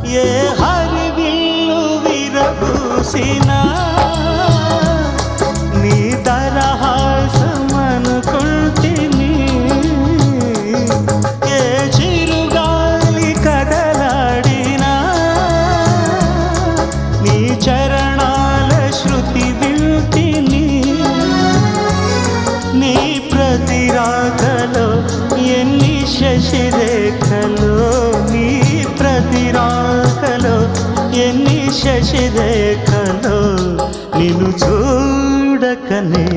ఏ హరివిల్లు విరబూసినా నీ దరహాసమనుకుంటిని. ఏ చిరుగాలి కదలాడినా నీ చరణాల శృతి వింటిని. నీ ప్రతి రాకలో ఎన్ని శశిరేఖలో, నీ ప్రతి రాకలో ఎన్ని శశిరేఖలో, నిన్ను చూడకనే